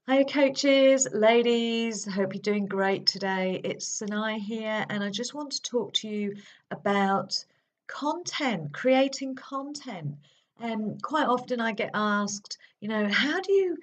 Hi, coaches, ladies. Hope you're doing great today. It's Sinai here, and I just want to talk to you about content, creating content. Quite often I get asked, how do you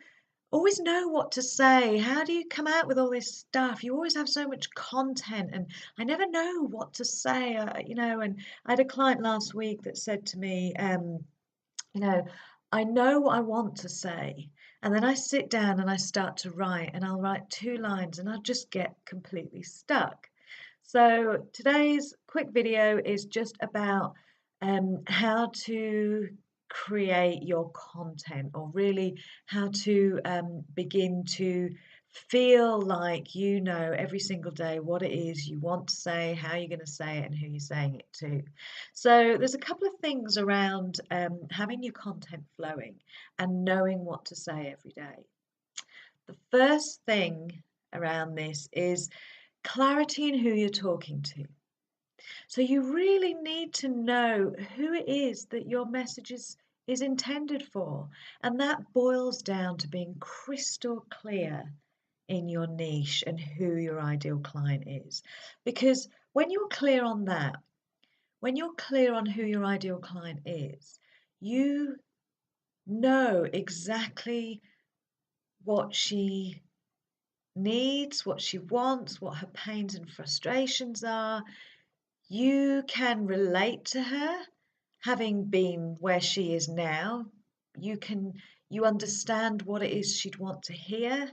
always know what to say? How do you come out with all this stuff? You always have so much content, and I never know what to say, And I had a client last week that said to me, you know, I know what I want to say, and then I sit down and I start to write, and I'll write 2 lines and I'll just get completely stuck. So today's quick video is just about how to create your content, or really how to begin to feel like you know every single day what it is you want to say, how you're going to say it, and who you're saying it to. So there's a couple of things around having your content flowing and knowing what to say every day. The first thing around this is clarity in who you're talking to. So you really need to know who it is that your message is intended for. And that boils down to being crystal clear in your niche and who your ideal client is. Because when you're clear on that, when you're clear on who your ideal client is, you know exactly what she needs, what she wants, what her pains and frustrations are. You can relate to her, having been where she is now. You understand what it is she'd want to hear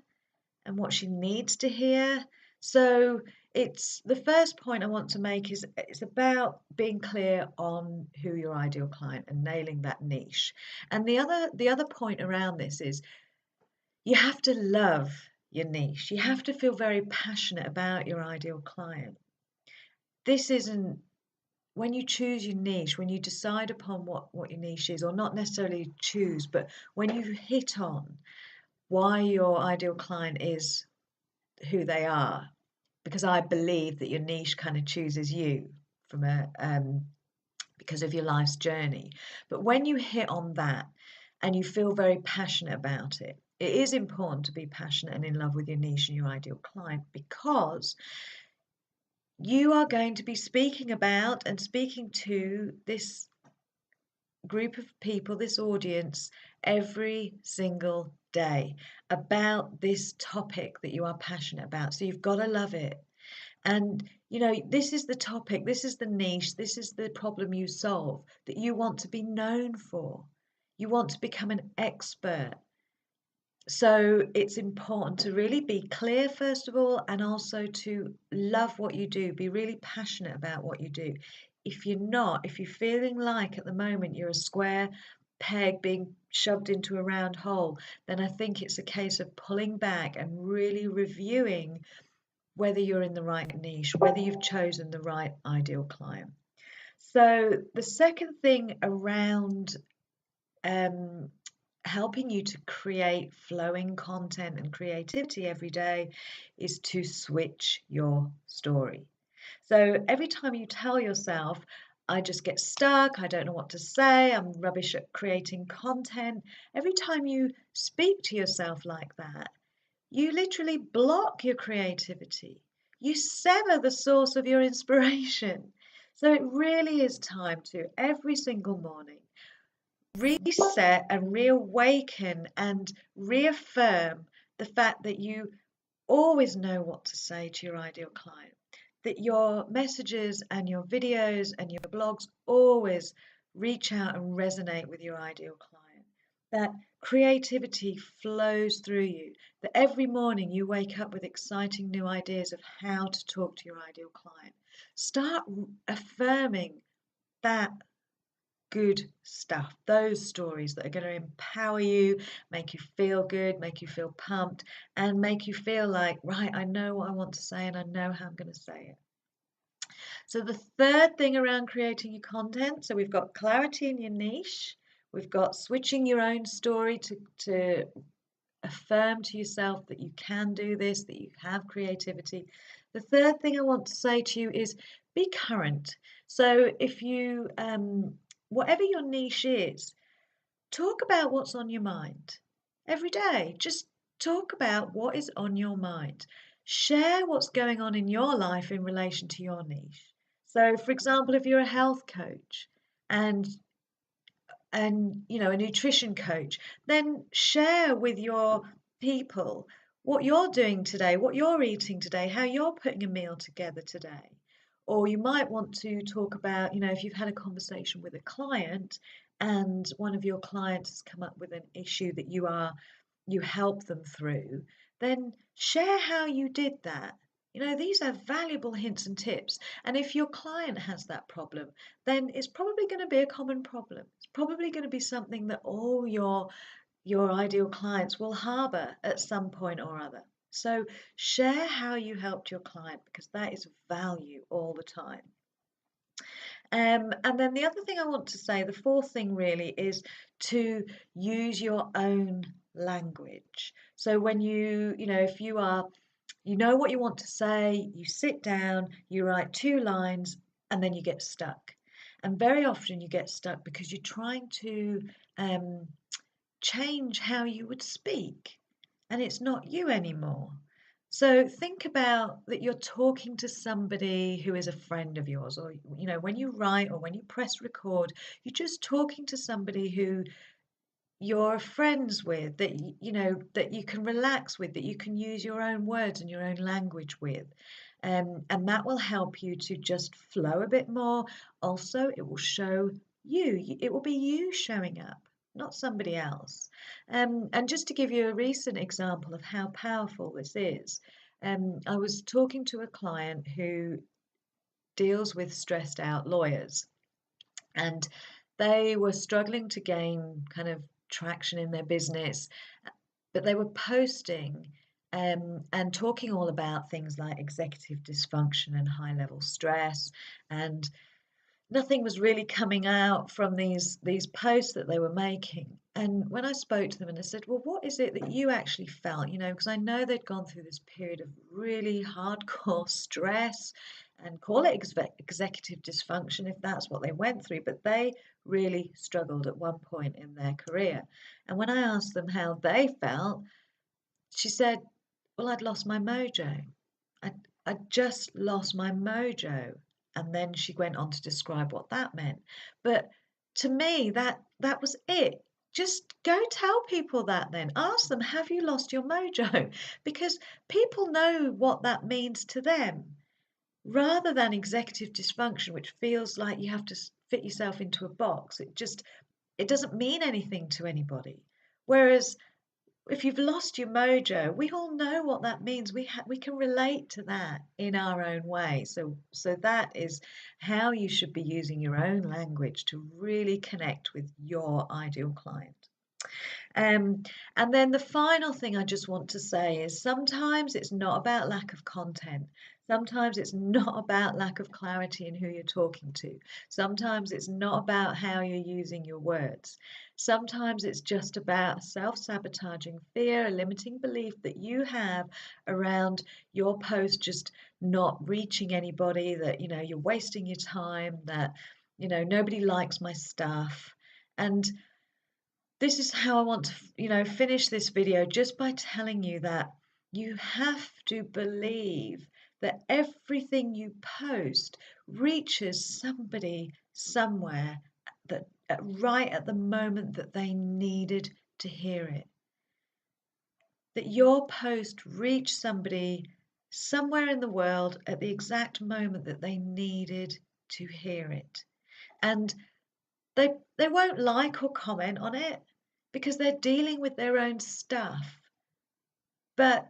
and what she needs to hear. So it's the first point I want to make is it's about being clear on who your ideal client and nailing that niche. And the other point around this is you have to love your niche. You have to feel very passionate about your ideal client. This isn't when you choose your niche, when you decide upon what your niche is, or not necessarily choose, but when you hit on why your ideal client is who they are, because I believe that your niche kind of chooses you from a because of your life's journey. But when you hit on that and you feel very passionate about it, it is important to be passionate and in love with your niche and your ideal client, because you are going to be speaking about and speaking to this group of people, this audience, every single day about this topic that you are passionate about. So you've got to love it. And this is the topic, this is the niche, this is the problem you solve that you want to be known for. You want to become an expert. So it's important to really be clear, first of all, and also to love what you do, be really passionate about what you do. If you're not, if you're feeling like at the moment you're a square peg being shoved into a round hole, then I think it's a case of pulling back and really reviewing whether you're in the right niche, whether you've chosen the right ideal client. So the second thing around helping you to create flowing content and creativity every day is to switch your story. So every time you tell yourself, I just get stuck, I don't know what to say, I'm rubbish at creating content, every time you speak to yourself like that, you literally block your creativity. You sever the source of your inspiration. So it really is time to, every single morning, reset and reawaken and reaffirm the fact that you always know what to say to your ideal client, that your messages and your videos and your blogs always reach out and resonate with your ideal client, that creativity flows through you, that every morning you wake up with exciting new ideas of how to talk to your ideal client. Start affirming that good stuff, those stories that are going to empower you, make you feel good, make you feel pumped, and make you feel like, right, I know what I want to say and I know how I'm going to say it. So the third thing around creating your content, so we've got clarity in your niche, we've got switching your own story to affirm to yourself that you can do this, that you have creativity. The third thing I want to say to you is be current. So if you whatever your niche is, talk about what's on your mind every day. Just Talk about what is on your mind. Share what's going on in your life in relation to your niche. So, for example, if you're a health coach and a nutrition coach, then share with your people what you're doing today, what you're eating today, how you're putting a meal together today. Or you might want to talk about, if you've had a conversation with a client and one of your clients has come up with an issue that you help them through, then share how you did that. These are valuable hints and tips. And if your client has that problem, then it's probably going to be a common problem. It's probably going to be something that all your ideal clients will harbor at some point or other. So share how you helped your client because that is value all the time. And then the other thing I want to say, the fourth thing really, is to use your own language. So when if you know what you want to say, you sit down, you write 2 lines, and then you get stuck. And very often you get stuck because you're trying to um, change how you would speak, and it's not you anymore. So think about that you're talking to somebody who is a friend of yours, or when you write or when you press record, you're just talking to somebody who you're friends with, that you can relax with, that you can use your own words and your own language with. And that will help you to just flow a bit more. Also, it will show it will be you showing up, not somebody else. And just to give you a recent example of how powerful this is, I was talking to a client who deals with stressed out lawyers, and they were struggling to gain kind of traction in their business, but they were posting and talking all about things like executive dysfunction and high level stress, and nothing was really coming out from these posts that they were making. And when I spoke to them and I said, well, what is it that you actually felt? Because I know they'd gone through this period of really hardcore stress, and call it executive dysfunction if that's what they went through, but they really struggled at one point in their career. And when I asked them how they felt, she said, well, I'd lost my mojo. I I just lost my mojo. And then she went on to describe what that meant. But to me, that was it. Just go tell people that then. Ask them, have you lost your mojo? Because people know what that means to them. Rather than executive dysfunction, which feels like you have to fit yourself into a box, it doesn't mean anything to anybody. Whereas if you've lost your mojo, we all know what that means. We can relate to that in our own way. So that is how you should be using your own language to really connect with your ideal client. Um, and then the final thing I just want to say is sometimes it's not about lack of content. Sometimes it's not about lack of clarity in who you're talking to. Sometimes it's not about how you're using your words. Sometimes it's just about self-sabotaging fear, a limiting belief that you have around your post just not reaching anybody, that you're wasting your time, that nobody likes my stuff. And this is how I want to, finish this video, just by telling you that you have to believe that everything you post reaches somebody somewhere that right at the moment that they needed to hear it. That your post reached somebody somewhere in the world at the exact moment that they needed to hear it. And they won't like or comment on it because they're dealing with their own stuff. But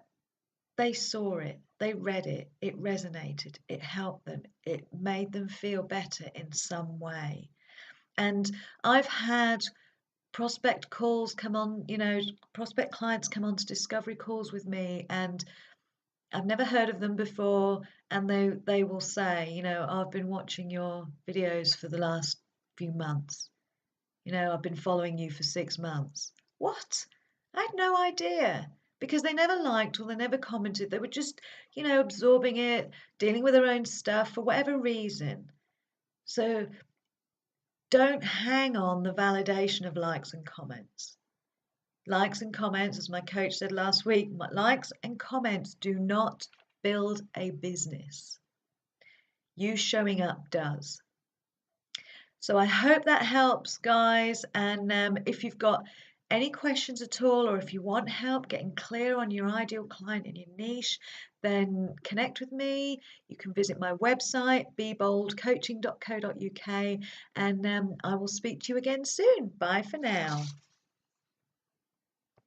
they saw it, they read it, it resonated, it helped them, it made them feel better in some way. And I've had prospect calls come on, prospect clients come on to discovery calls with me, and I've never heard of them before, and they will say, I've been watching your videos for the last few months. I've been following you for 6 months. What? I had no idea, because they never liked or they never commented. They were just, absorbing it, dealing with their own stuff for whatever reason. So don't hang on the validation of likes and comments. Likes and comments, as my coach said last week, likes and comments do not build a business. You showing up does. So I hope that helps, guys. And if you've got any questions at all, or if you want help getting clear on your ideal client and your niche, then connect with me. You can visit my website, beboldcoaching.co.uk, and I will speak to you again soon. Bye for now.